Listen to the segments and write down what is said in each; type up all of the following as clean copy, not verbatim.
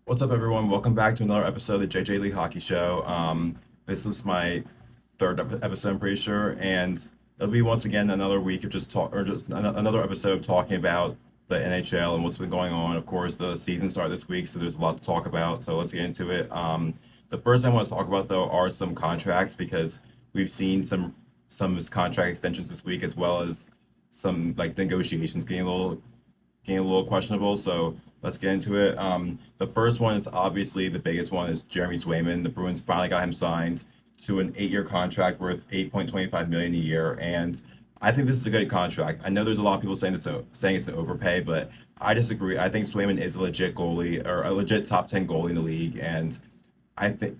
What's up, everyone? Welcome back to another episode of the JjLee Hockey Show. This was my third episode, I'm pretty sure, and it'll be once again another week of just talk, or just another episode talking about the NHL and what's been going on. Of course, the season started this week, so there's a lot to talk about. So let's get into it. The first thing I want to talk about though are some contracts because we've seen some contract extensions this week, as well as some like negotiations getting a little questionable. So let's get into it. The first one is obviously the biggest one is Jeremy Swayman. The Bruins finally got him signed to an 8-year contract worth 8.25 million a year, and I think this is a good contract. I know there's a lot of people saying it's an overpay, but I disagree. I think Swayman is a legit goalie or a legit top 10 goalie in the league, and I think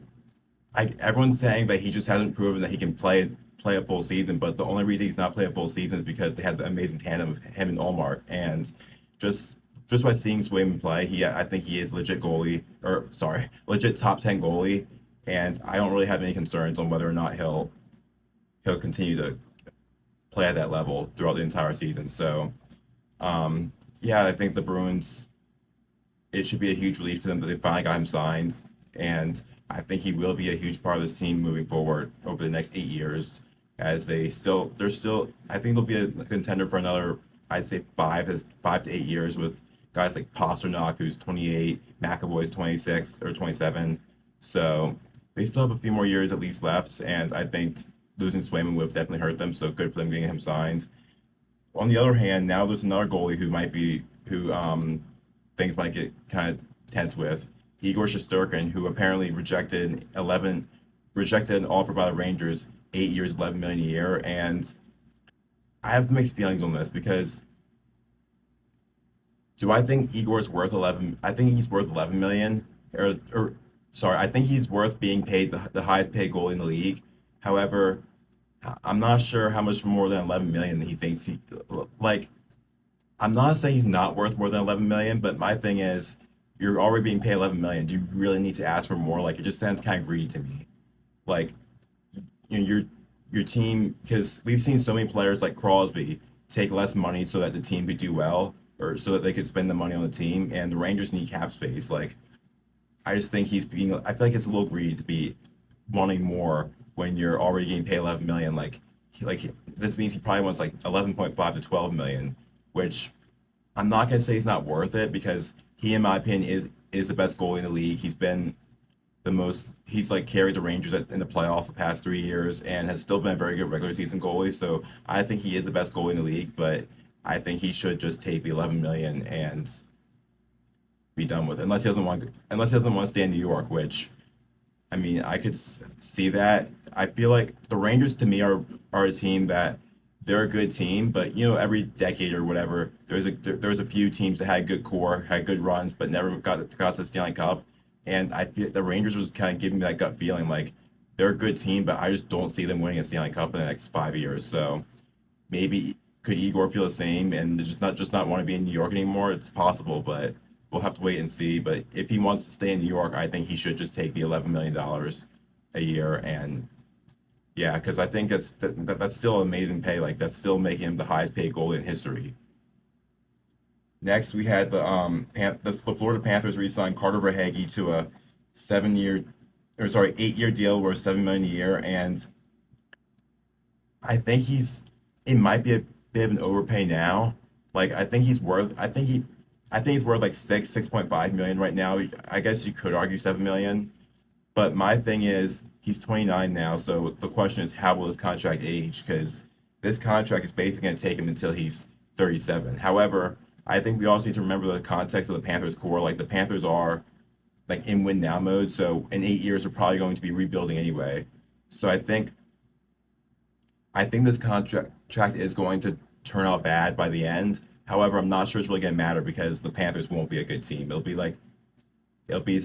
everyone's saying that he just hasn't proven that he can play a full season. But the only reason he's not playing a full season is because they had the amazing tandem of him and Olmark, and just just by seeing Swayman play, I think he is legit goalie, or sorry, legit top 10 goalie, and I don't really have any concerns on whether or not he'll continue to play at that level throughout the entire season. So, yeah, I think the Bruins, it should be a huge relief to them that they finally got him signed, and I think he will be a huge part of this team moving forward over the next 8 years. As they're still, I think they'll be a contender for another, I'd say 5 to 8 years with guys like Pasternak, who's 28, McAvoy's 26 or 27. So they still have a few more years at least left, and I think losing Swayman would have definitely hurt them. So good for them getting him signed. On the other hand, now there's another goalie who things might get kind of tense with. Igor Shesterkin, who apparently rejected an offer by the Rangers, 8 years, 11 million a year, and I have mixed feelings on this because do I think Igor's worth 11? I think he's worth 11 million, or sorry, I think he's worth being paid the highest paid goalie in the league. However, I'm not sure how much more than 11 million he thinks he like. I'm not saying he's not worth more than 11 million, but my thing is, you're already being paid 11 million. Do you really need to ask for more? Like, it just sounds kind of greedy to me. Like, your team, because we've seen so many players like Crosby take less money so that the team could do well, or so that they could spend the money on the team, and the Rangers need cap space. Like, I just think I feel like it's a little greedy to be wanting more when you're already getting paid 11 million. This means he probably wants like 11.5 to 12 million, which I'm not gonna say he's not worth it because he, in my opinion, is the best goalie in the league. He's like carried the Rangers in the playoffs the past 3 years and has still been a very good regular season goalie. So I think he is the best goalie in the league, but I think he should just take the 11 million and be done with it. Unless he doesn't want to stay in New York, which I mean, I could see that. I feel like the Rangers to me are a team that they're a good team, but every decade or whatever, there's a few teams that had good core, had good runs, but never got to the Stanley Cup. And I feel the Rangers was kind of giving me that gut feeling like they're a good team, but I just don't see them winning a Stanley Cup in the next 5 years. So maybe could Igor feel the same and just not want to be in New York anymore? It's possible, but we'll have to wait and see. But if he wants to stay in New York, I think he should just take the $11 million a year, and yeah, because I think that's still amazing pay. Like that's still making him the highest paid goalie in history. Next, we had the Florida Panthers re-signed Carter Verhaeghe to a 7 year, or sorry, 8 year deal worth 7 million a year, and I think it might be a bit of an overpay now. Like I think he's worth like 6.5 million right now. I guess you could argue 7 million, but my thing is he's 29 now, so the question is how will his contract age? Because this contract is basically going to take him until he's 37. However, I think we also need to remember the context of the Panthers core. Like the Panthers are like in win now mode, so in 8 years they're probably going to be rebuilding anyway. So I think this contract is going to turn out bad by the end. However, I'm not sure it's really going to matter because the Panthers won't be a good team. It'll be to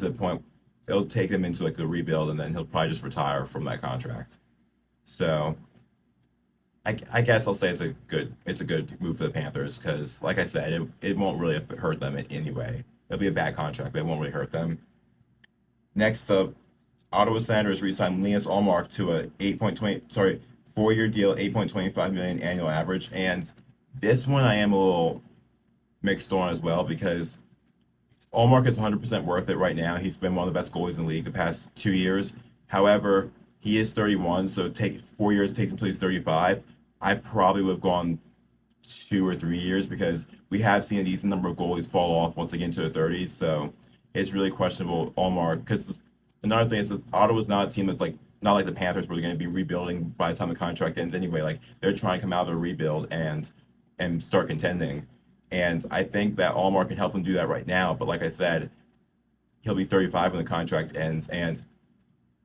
the point it'll take them into like the rebuild, and then he'll probably just retire from that contract. So I guess I'll say it's a good move for the Panthers because, like I said, it won't really hurt them in any way. It'll be a bad contract, but it won't really hurt them. Next up, Ottawa Senators re-signed Linus Ullmark to a 4 year deal, 8.25 million annual average, and this one I am a little mixed on as well because Allmark is 100% worth it right now. He's been one of the best goalies in the league the past 2 years. However, he is 31, so take 4 years takes him until he's 35. I probably would have gone 2 or 3 years because we have seen a decent number of goalies fall off once again to the 30s. So it's really questionable Allmark because another thing is that Ottawa's not a team that's like not like the Panthers where they're going to be rebuilding by the time the contract ends anyway. Like they're trying to come out of their rebuild and start contending. And I think that Allmark can help them do that right now. But like I said, he'll be 35 when the contract ends, and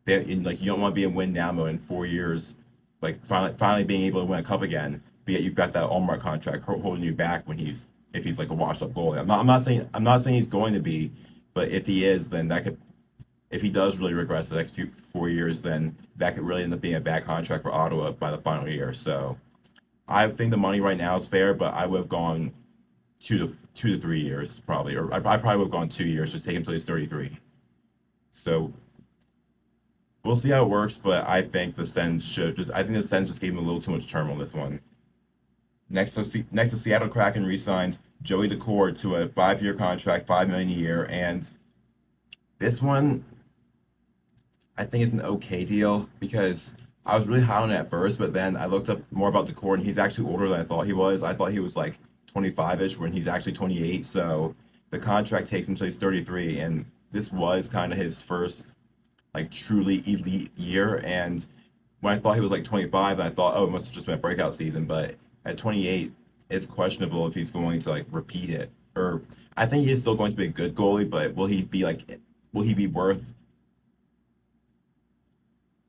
like you don't want to be in win now mode in 4 years, like finally being able to win a cup again. But yet you've got that Allmark contract holding you back when if he's like a washed up goalie. I'm not saying he's going to be, but if he is, then that could if he does really regress the next 4 years, then that could really end up being a bad contract for Ottawa by the final year. So I think the money right now is fair, but I would have gone 2 to 3 years probably, or I probably would have gone 2 years, just take him till he's 33. So we'll see how it works, but I think the Sens just gave him a little too much term on this one. Next, the Seattle Kraken re-signed Joey Daccord to a 5-year contract, 5 million a year, and this one I think it's an okay deal because I was really high on it at first, but then I looked up more about Daccord, and he's actually older than I thought he was. I thought he was like 25-ish when he's actually 28. So the contract takes him till he's 33, and this was kind of his first like truly elite year. And when I thought he was like 25, I thought, oh, it must have just been a breakout season. But at 28, it's questionable if he's going to like repeat it. Or I think he is still going to be a good goalie, but will he be worth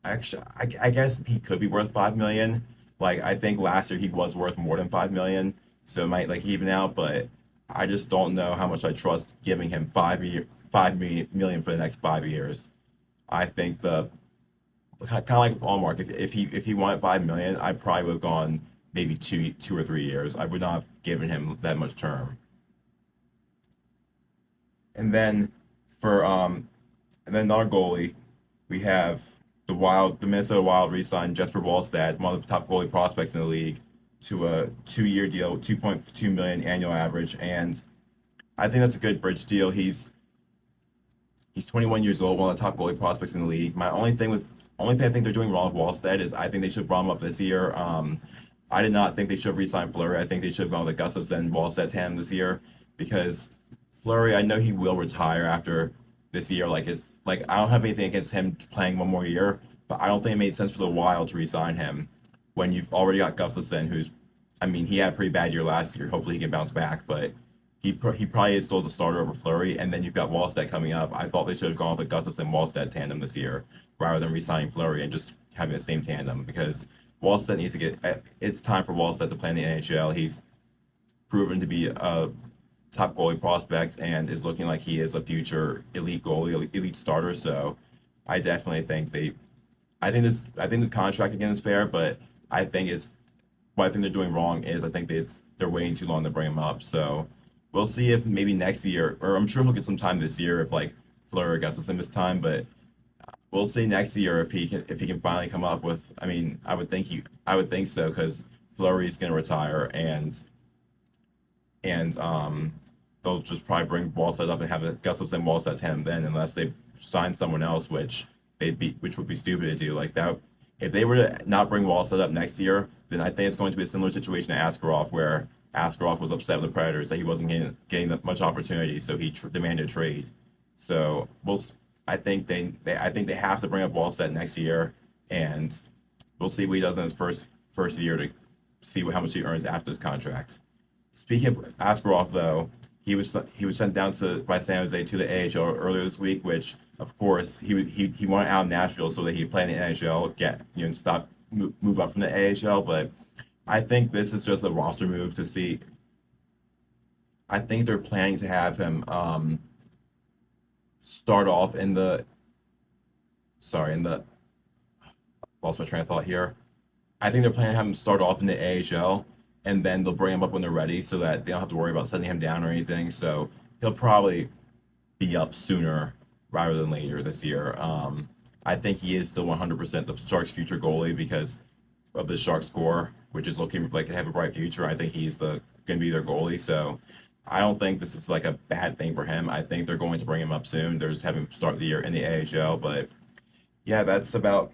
Actually, I guess he could be worth 5 million. Like I think last year he was worth more than 5 million, so it might like even out. But I just don't know how much I trust giving him 5 million for the next 5 years. I think the kind of like with Allmark, if he wanted 5 million, I probably would have gone maybe 2 or 3 years. I would not have given him that much term. And then for and then another goalie, we have the Minnesota Wild re-signed Jesper Wallstedt, one of the top goalie prospects in the league, to a 2-year deal, 2.2 million annual average, and I think that's a good bridge deal. He's 21 years old, one of the top goalie prospects in the league. My only thing I think they're doing wrong with Wallstedt is I think they should have brought him up this year. I did not think they should have re-signed Fleury. I think they should have gone with the Gustafsson Wallstedt tandem this year because Fleury, I know he will retire after this year. Like I don't have anything against him playing one more year, but I don't think it made sense for the Wild to re-sign him when you've already got Gustafsson, who's, I mean, he had a pretty bad year last year. Hopefully he can bounce back, but he probably is still the starter over Fleury. And then you've got Wallstedt coming up. I thought they should have gone with the Gustafsson Wallstedt tandem this year rather than re-signing Fleury and just having the same tandem because Wallstedt needs to get. It's time for Wallstedt to play in the NHL. He's proven to be a top goalie prospect and is looking like he is a future elite goalie, elite starter. So I definitely think I think this contract again is fair, but I think it's what I think they're doing wrong is I think they're waiting too long to bring him up. So we'll see if maybe next year, or I'm sure he'll get some time this year if like Fleur gets us in this time, but we'll see next year if he can finally come up with. I mean, I would think so because Fleury's going to retire and they'll just probably bring Wallstedt up and have a Gustafsson Wallstedt tandem then unless they sign someone else, which would be stupid to do like that. If they were to not bring Wallstedt up next year, then I think it's going to be a similar situation to Askarov, where Askarov was upset with the Predators that he wasn't getting that much opportunity, so he demanded a trade. So I think they have to bring up Wallstedt next year, and we'll see what he does in his first year to see how much he earns after his contract. Speaking of Askarov, though, he was sent down by San Jose to the AHL earlier this week, which of course he wanted out of Nashville so that he'd play in the NHL, move up from the AHL. But I think this is just a roster move to see. I think they're planning to have him start off in the sorry in the lost my train of thought here. I think they're planning to have him start off in the AHL, and then they'll bring him up when they're ready, so that they don't have to worry about sending him down or anything. So he'll probably be up sooner rather than later this year. I think he is still 100% the Sharks' future goalie because of the Sharks' core, which is looking like to have a bright future. I think he's the going to be their goalie. So I don't think this is like a bad thing for him. I think they're going to bring him up soon. They're just having him start the year in the AHL. But yeah, that's about.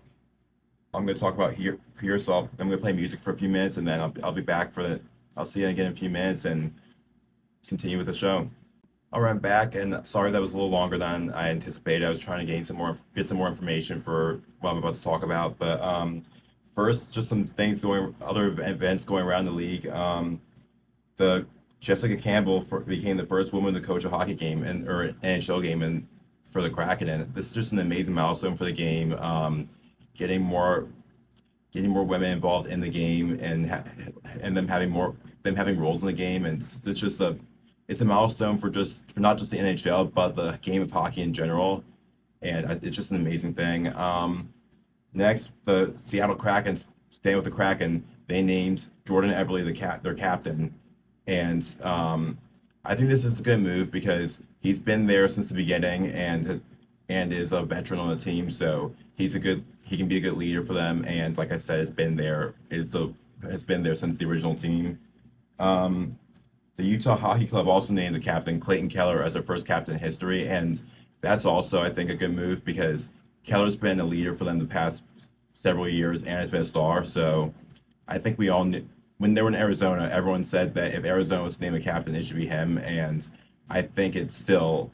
I'm going to talk about here. So I'm going to play music for a few minutes, and then I'll be back for the. I'll see you again in a few minutes and continue with the show. All right, I'm back, and sorry that was a little longer than I anticipated. I was trying to get some more information for what I'm about to talk about. But first, just some other events going around the league. The Jessica Campbell became the first woman to coach a hockey game or an NHL game for the Kraken, and this is just an amazing milestone for the game. Getting more getting more women involved in the game and them having roles in the game, and it's a milestone for not just the NHL but the game of hockey in general, and it's just an amazing thing. Next, the Seattle Kraken, staying with the Kraken, they named Jordan Eberle their captain, and I think this is a good move because he's been there since the beginning and is a veteran on the team, so he can be a good leader for them, and like I said, has been there since the original team. Um, the Utah Hockey Club also named the captain Clayton Keller as their first captain in history, and that's also, I think, a good move because Keller's been a leader for them the past several years and has been a star. So I think we all knew when they were in Arizona, everyone said that if Arizona was to name a captain, it should be him, and I think it still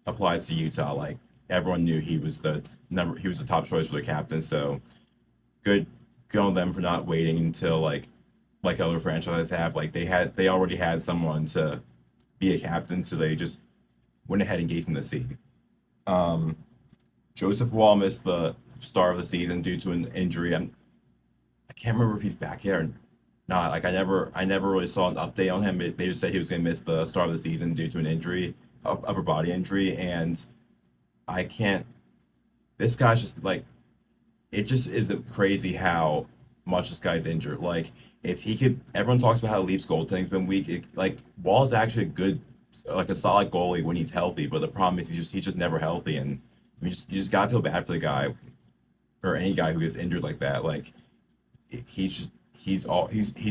applies to Utah. Like everyone knew he was the top choice for the captain. So good, good on them for not waiting until like other franchises have. Like they already had someone to be a captain, so they just went ahead and gave him the seat. Um, Joseph Wall missed the start of the season due to an injury. I can't remember if he's back yet or not. Like I never really saw an update on him. They just said he was going to miss the start of the season due to an injury, upper body injury, and I can't. This guy's just like it just is crazy how much this guy's injured. Like if he could, everyone talks about how Leafs goaltending's been weak. Like Wall is actually like a solid goalie when he's healthy, but the problem is he's just never healthy, and I mean, you just gotta feel bad for the guy or any guy who gets injured like that. Like he's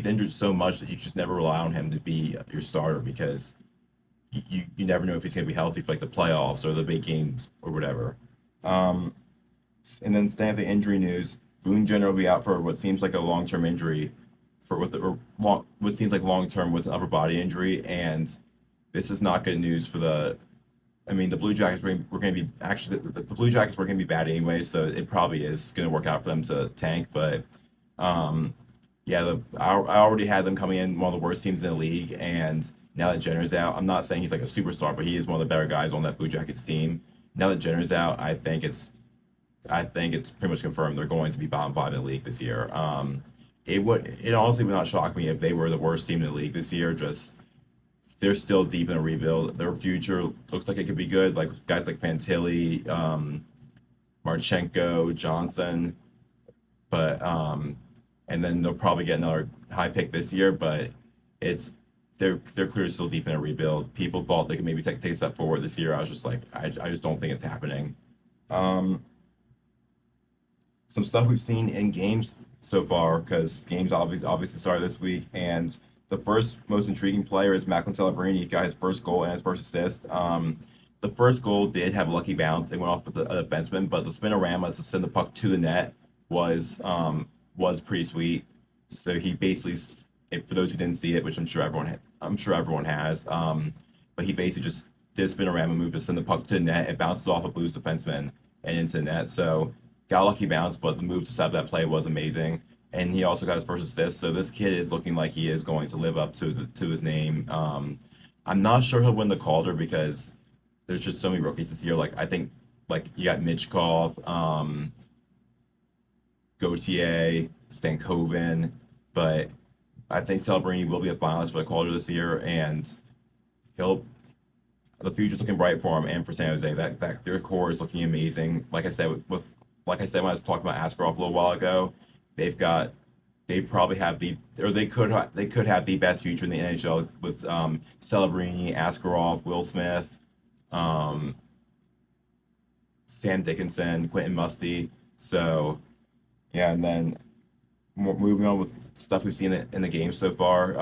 injured so much that you just never rely on him to be your starter because you never know if he's gonna be healthy for like the playoffs or the big games or whatever. Um, and then staying at the injury news, Boone Jenner will be out for what seems like a long-term injury, what seems like long-term with an upper body injury, and this is not good news for the. I mean, the Blue Jackets were going to be actually the Blue Jackets were going to be bad anyway, so it probably is going to work out for them to tank. But um, yeah, I already had them coming in one of the worst teams in the league, and now that Jenner's out, I'm not saying he's like a superstar, but he is one of the better guys on that Blue Jackets team. Now that Jenner's out, I think it's pretty much confirmed they're going to be bottom five in the league this year. It honestly would not shock me if they were the worst team in the league this year. Just they're still deep in a rebuild. Their future looks like it could be good. Like guys like Fantilli, Marchenko, Johnson, but and then they'll probably get another high pick this year. But it's they're clearly still deep in a rebuild. People thought they could maybe take a step forward this year. I was just like, I just don't think it's happening. Um, some stuff we've seen in games so far because games obviously started this week, and the first most intriguing player is Macklin Celebrini. He got his first goal and his first assist. The first goal did have a lucky bounce. It went off with a defenseman, but the spinorama to send the puck to the net was pretty sweet. So he basically, for those who didn't see it, which I'm sure everyone has, but he basically just did a spinorama move to send the puck to the net. It bounces off a Blues defenseman and into the net. So got a lucky bounce, but the move to stop that play was amazing. And he also got his first assist. So this kid is looking like he is going to live up to his name. I'm not sure he'll win the Calder because there's just so many rookies this year. Like I think like you got Mitchkov, Gautier, Stankoven, but I think Celebrini will be a finalist for the Calder this year, and he'll the future's looking bright for him and for San Jose. That their core is looking amazing. Like I said when I was talking about Askarov a little while ago, they've got they probably have they could have the best future in the NHL with Celebrini, Askarov, Will Smith, um, Sam Dickinson, Quentin Musty. So yeah, and then moving on with stuff we've seen in the game so far.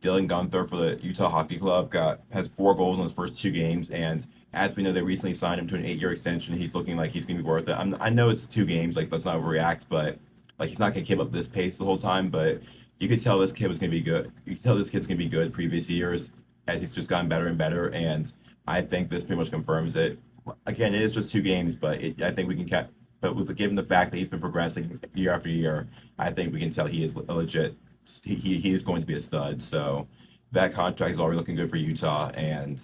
Dylan Gunther for the Utah Hockey Club has 4 goals in his first 2 games, and as we know, they recently signed him to an 8-year extension. He's looking like he's gonna be worth it. I know it's 2 games, like let's not overreact, but like he's not gonna keep up this pace the whole time. But you could tell this kid was gonna be good. You could tell this kid's gonna be good previous years as he's just gotten better and better, and I think this pretty much confirms it. Again, it is just 2 games, but I think we can but given the fact that he's been progressing year after year, I think we can tell he is a legit. He is going to be a stud. So that contract is already looking good for Utah, and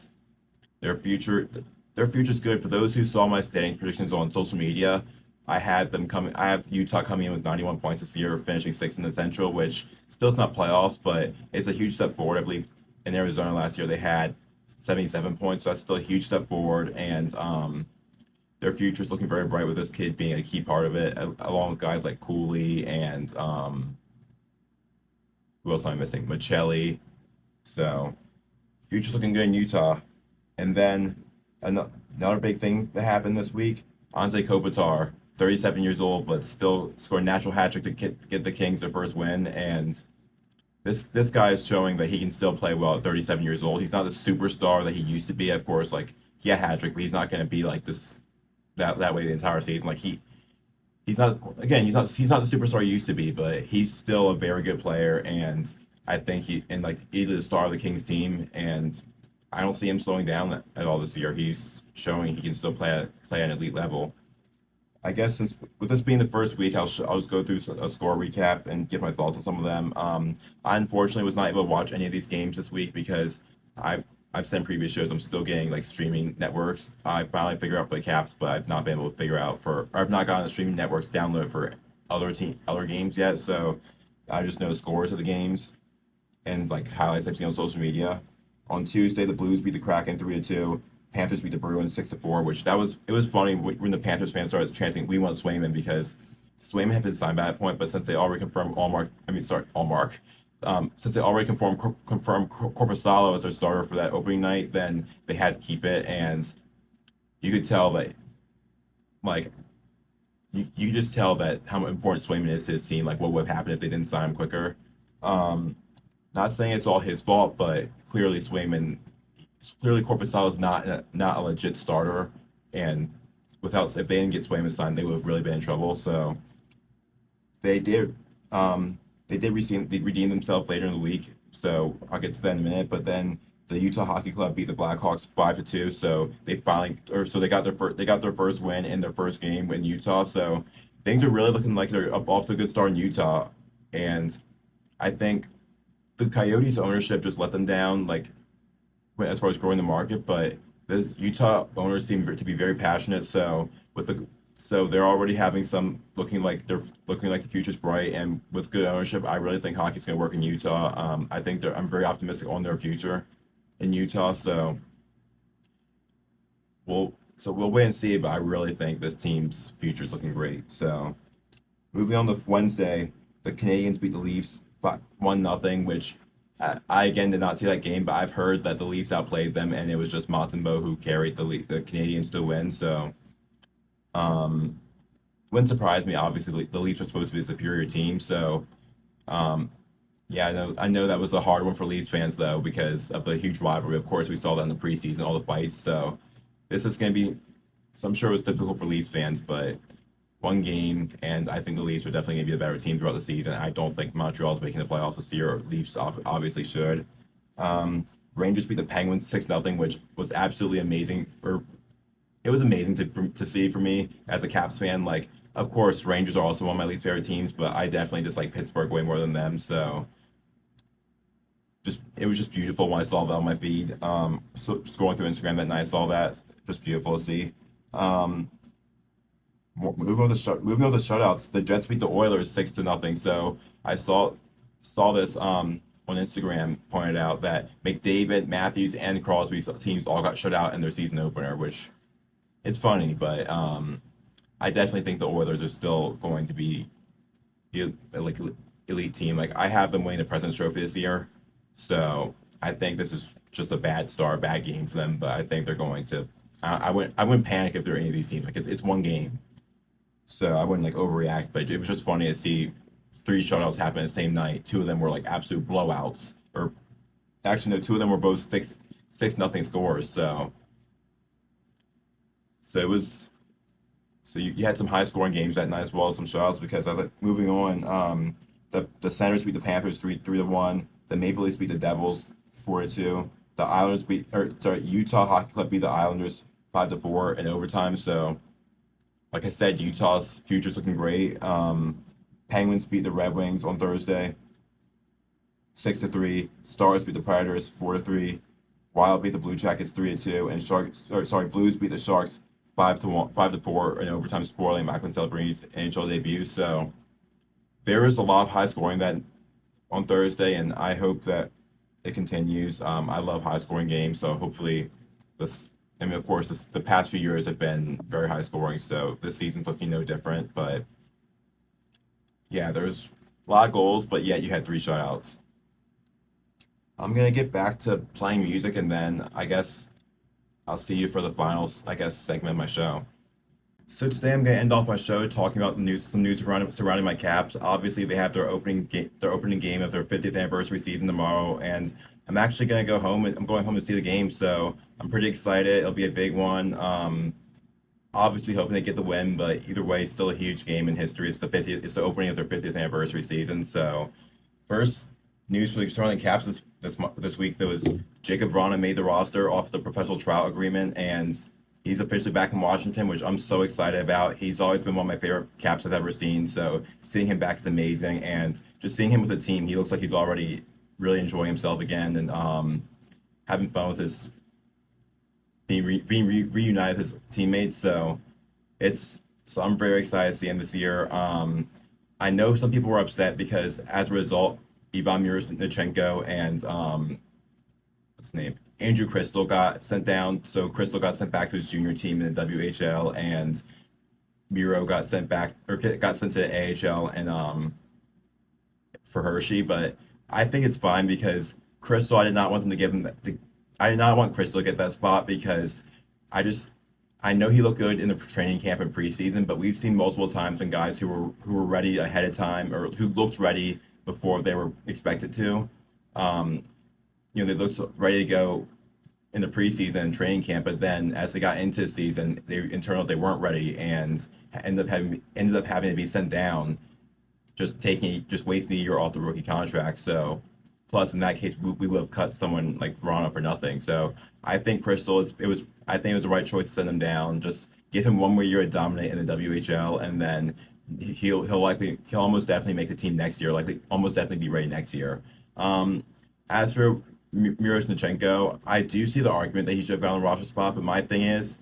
their future their future is good. For those who saw my standing predictions on social media, I had them coming. I have Utah coming in with 91 points this year, finishing sixth in the Central, which still is not playoffs, but it's a huge step forward. I believe in Arizona last year they had 77 points, so that's still a huge step forward, and their future is looking very bright with this kid being a key part of it, along with guys like Cooley and who else am I missing? Michelli. So future's looking good in Utah. And then another big thing that happened this week, Anze Kopitar, 37 years old, but still scored a natural hat trick to get the Kings their first win. And this guy is showing that he can still play well at 37 years old. He's not the superstar that he used to be. Of course, like he had a hat trick, but he's not going to be like this that way the entire season. Like he's not again he's not the superstar he used to be, but he's still a very good player, and I think like easily the star of the Kings team, and I don't see him slowing down at all this year. He's showing he can still play at an elite level. I guess since with this being the first week, I'll just go through a score recap and give my thoughts on some of them. I unfortunately was not able to watch any of these games this week because I I've said in previous shows I'm still getting like streaming networks. I finally figured out for the Caps, but I've not been able to figure out or I've not gotten the streaming networks download for other games yet. So I just know scores of the games and like highlights I've seen on social media. On Tuesday, the Blues beat the Kraken 3-2. Panthers beat the Bruins 6-4, which it was funny when the Panthers fans started chanting, "We want Swayman," because Swayman had been signed by that point, but since they already confirmed Allmark, since they already confirmed Corpusalo as their starter for that opening night, then they had to keep it, and you could tell that like you could just tell that how important Swayman is to his team. Like what would have happened if they didn't sign him quicker. Um, Not saying it's all his fault, but clearly Corpusalo is not a legit starter, and without if they didn't get Swayman signed, they would have really been in trouble. So they did redeem themselves later in the week. So I'll get to that in a minute. But then the Utah Hockey Club beat the Blackhawks 5-2. So they got their first win in their first game in Utah. So things are really looking like they're off to a good start in Utah, and I think the Coyotes ownership just let them down, like as far as growing the market. But this Utah owners seem to be very passionate. So they're already having some looking like the future's bright, and with good ownership, I really think hockey's going to work in Utah. I'm very optimistic on their future in Utah. So we'll wait and see, but I really think this team's future is looking great. So moving on to Wednesday, the Canadians beat the Leafs 1-0, which I again did not see that game, but I've heard that the Leafs outplayed them, and it was just Montembeault who carried the Canadians to win. So um, wouldn't surprise me. Obviously, the Leafs are supposed to be a superior team. So um, yeah, I know that was a hard one for Leafs fans though because of the huge rivalry. Of course, we saw that in the preseason, all the fights. So this is going to be. So I'm sure it was difficult for Leafs fans, but one game, and I think the Leafs are definitely going to be a better team throughout the season. I don't think Montreal's making the playoffs this year. Leafs obviously should. Rangers beat the Penguins 6-0, which was absolutely amazing. It was amazing to see for me as a Caps fan. Like, of course, Rangers are also one of my least favorite teams, but I definitely dislike Pittsburgh way more than them. So it was just beautiful when I saw that on my feed. So scrolling through Instagram that night, I saw that. Just beautiful to see. Um, moving on the shutouts, the Jets beat the Oilers 6-0. So I saw this on Instagram pointed out that McDavid, Matthews, and Crosby's teams all got shut out in their season opener, which it's funny, but I definitely think the Oilers are still going to be like elite team. Like I have them winning the President's Trophy this year, so I think this is just a bad game for them. But I think they're going to. I wouldn't panic if they're any of these teams. Like it's one game, so I wouldn't like overreact. But it was just funny to see 3 shutouts happen the same night. 2 of them were like absolute blowouts, or actually no, two of them were both 6-0 scores. So it was so you had some high scoring games that night as well as some shutouts because as moving on, the Senators beat the Panthers 3-1. The Maple Leafs beat the Devils 4-2. The Islanders beat or sorry Utah Hockey Club beat the Islanders 5-4 in overtime. So like I said, Utah's future's looking great. Penguins beat the Red Wings on Thursday 6-3. Stars beat the Predators 4-3. Wild beat the Blue Jackets 3-2, and Blues beat the Sharks 5-1, 5-4 in overtime, spoiling Macklin Celebrini's NHL debut. So there is a lot of high scoring that on Thursday, and I hope that it continues. I love high scoring games, so hopefully this. I mean, of course, the past few years have been very high scoring, so this season's looking no different. But yeah, there's a lot of goals, but yet you had three shutouts. I'm gonna get back to playing music, and then I guess I'll see you for the final, I guess, segment of my show. So today I'm going to end off my show talking about some news surrounding my Caps. Obviously, they have their opening game of their 50th anniversary season tomorrow, and I'm actually going to go home. I'm going home to see the game, so I'm pretty excited. It'll be a big one. Obviously, hoping they get the win, but either way, still a huge game in history. It's the 50th. It's the opening of their 50th anniversary season. So, first news for the Sterling Caps this week. There was Jacob Vrana made the roster off the professional trial agreement, and he's officially back in Washington, which I'm so excited about. He's always been one of my favorite Caps I've ever seen. So seeing him back is amazing, and just seeing him with the team, he looks like he's already really enjoying himself again and having fun with his reunited with his teammates. So I'm very excited to see him this year. I know some people were upset because as a result, Ivan Miroshnichenko and what's his name? Andrew Crystal got sent down. So Crystal got sent back to his junior team in the WHL, and Miro got sent back or got sent to the AHL and for Hershey. But I think it's fine because Crystal, I did not want them to give him I did not want Crystal to get that spot because I just I know he looked good in the training camp and preseason, but we've seen multiple times when guys who were ready ahead of time or who looked ready before they were expected to. Um, they looked ready to go in the preseason and training camp, but then as they got into the season, they weren't ready and ended up having to be sent down, just wasting a year off the rookie contract. So, plus in that case, we would have cut someone like Verona for nothing. So I think I think it was the right choice to send him down. Just give him one more year to dominate in the WHL, and then he'll almost definitely make the team next year. Likely almost definitely be ready next year. As for Miroshnichenko, I do see the argument that he should have gotten a roster spot, but my thing is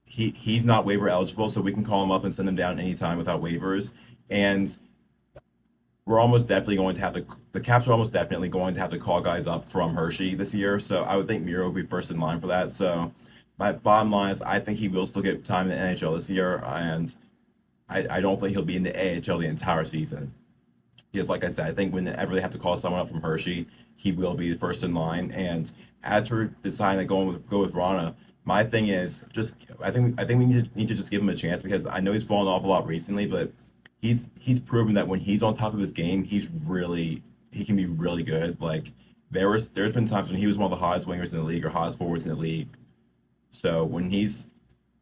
he's not waiver eligible, so we can call him up and send him down anytime without waivers. And we're almost definitely going to have the Caps are almost definitely going to have to call guys up from Hershey this year. So I would think Miro would be first in line for that. So my bottom line is I think he will still get time in the NHL this year, and I don't think he'll be in the AHL the entire season. Because like I said, I think whenever they have to call someone up from Hershey, he will be the first in line. And as for deciding to go with Rana, my thing is just I think we need to just give him a chance because I know he's fallen off a lot recently, but he's proven that when he's on top of his game, he can be really good. Like there's been times when he was one of the hottest wingers in the league or hottest forwards in the league. So when he's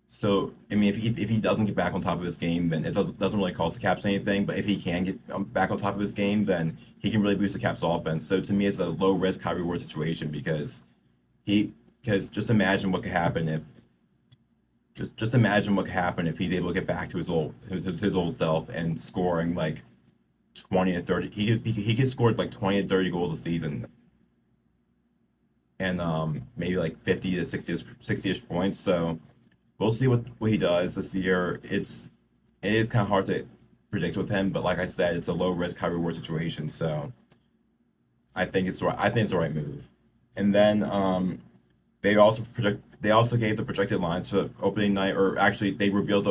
so I mean if he doesn't get back on top of his game, then it doesn't really cost the Caps anything. But if he can get back on top of his game, then he can really boost the Caps offense. So to me, it's a low risk, high reward situation because just imagine what could happen if just imagine what could happen if he's able to get back to his old self and scoring like 20 to 30. He could score like 20 to 30 goals a season and maybe like 50 to 60ish points. So we'll see what he does this year. It is kind of hard to predict with him, but like I said, it's a low risk, high reward situation. So I think it's the right move. And then they also gave the projected lines for opening night, or actually they revealed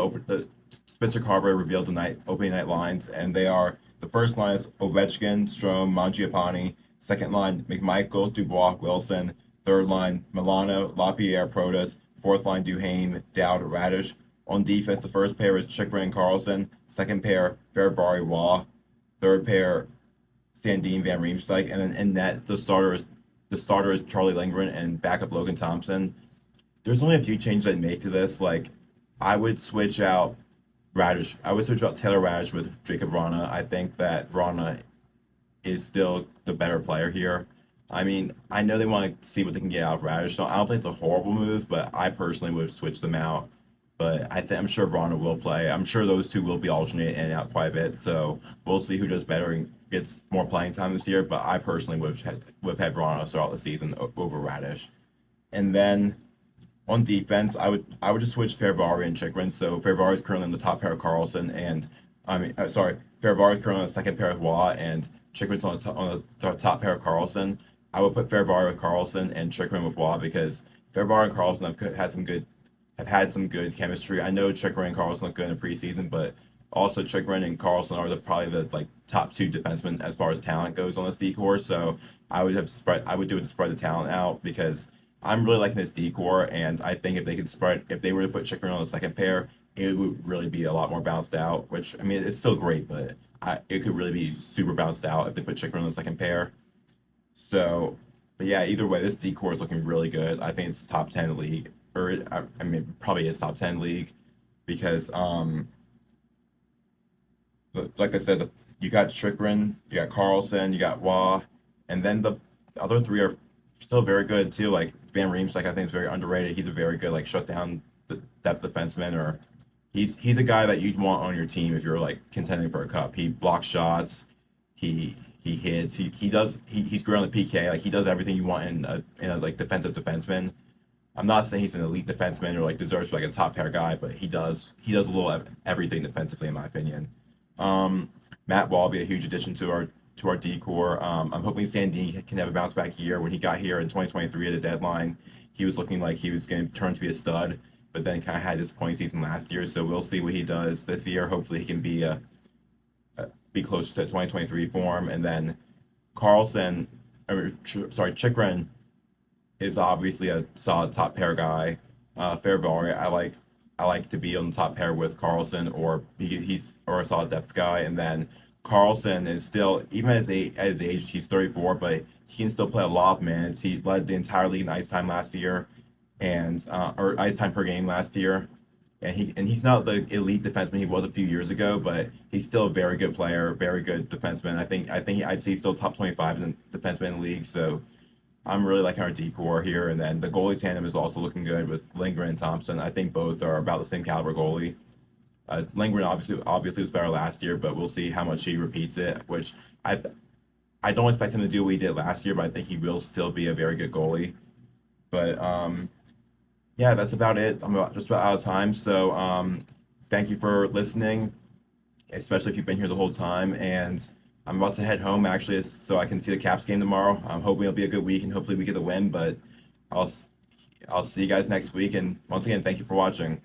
Spencer Carver revealed the opening night lines, and they are the first line is Ovechkin, Strome, Mangiapane. Second line McMichael, Dubois, Wilson. Third line Milano, Lapierre, Protas. Fourth line Duhaime, Dowd, Radish. On defense, the first pair is Chychrun, Carlson. Second pair Ferravari, Waugh. Third pair Sandin, Van Riemsdyk, and then in net the starter is the starter is Charlie Lindgren and backup Logan Thompson. There's only a few changes I'd make to this. Like, I would switch out Radish. I would switch out Taylor Radish with Jacob Vrana. I think that Vrana is still the better player here. I mean, I know they want to see what they can get out of Radish, so I don't think it's a horrible move, but I personally would switch them out. But I'm sure Vrana will play. I'm sure those two will be alternating in and out quite a bit. So we'll see who does better and gets more playing time this year. But I personally would have had Vrana start out the season over Radish. And then on defense, I would just switch Ferrari and Chikrin. So Ferrari is currently on the top pair of Carlson, and Ferrari is currently on the second pair of Waugh, and Chikrin's on the top pair of Carlson. I would put Ferrari with Carlson and Chikrin with Waugh because Ferrari and Carlson have had some good chemistry. I know Chikrin and Carlson look good in the preseason, but also Chikrin and Carlson are probably the like top two defensemen as far as talent goes on this decor. So I would do it to spread the talent out because I'm really liking this decor, and I think if they were to put Chikrin on the second pair, it would really be a lot more balanced out. Which I mean, it's still great, but it could really be super balanced out if they put Chikrin on the second pair. So, but yeah, either way, this decor is looking really good. I think it's top 10 league, or I mean, probably is top 10 league because like I said, you got Chikrin, you got Carlson, you got Waugh, and then the other three are still very good too. Like Van Riemsdyk, I think is very underrated. He's a very good like shutdown depth defenseman, or he's a guy that you'd want on your team if you're like contending for a cup. He blocks shots, he hits, he's great on the PK. Like he does everything you want in a like defensive defenseman. I'm not saying he's an elite defenseman or like deserves to be like a top pair guy, but he does a little everything defensively in my opinion. Matt Wall will be a huge addition to our decor. I'm hoping Sandin can have a bounce back year. When he got here in 2023 at the deadline, he was looking like he was going to turn to be a stud, but then kind of had a disappointing season last year. So we'll see what he does this year. Hopefully, he can be close to 2023 form. And then Carlson, Chikrin is obviously a solid top pair guy. Ferrari, I like to be on the top pair with Carlson, or he's a solid depth guy. And then Carlson is still, even as age, he's 34, but he can still play a lot of minutes. He led the entire league in ice time last year, and or ice time per game last year. And he's not the elite defenseman he was a few years ago, but he's still a very good player, very good defenseman. I'd say he's still top 25 in defenseman in the league. So I'm really liking our decor here. And then the goalie tandem is also looking good with Lindgren and Thompson. I think both are about the same caliber goalie. Lindgren obviously was better last year, but we'll see how much he repeats it. Which I don't expect him to do what he did last year, but I think he will still be a very good goalie. But yeah, that's about it. Just about out of time. So thank you for listening, especially if you've been here the whole time. And I'm about to head home actually, so I can see the Caps game tomorrow. I'm hoping it'll be a good week and hopefully we get the win. But I'll I'll see you guys next week. And once again, thank you for watching.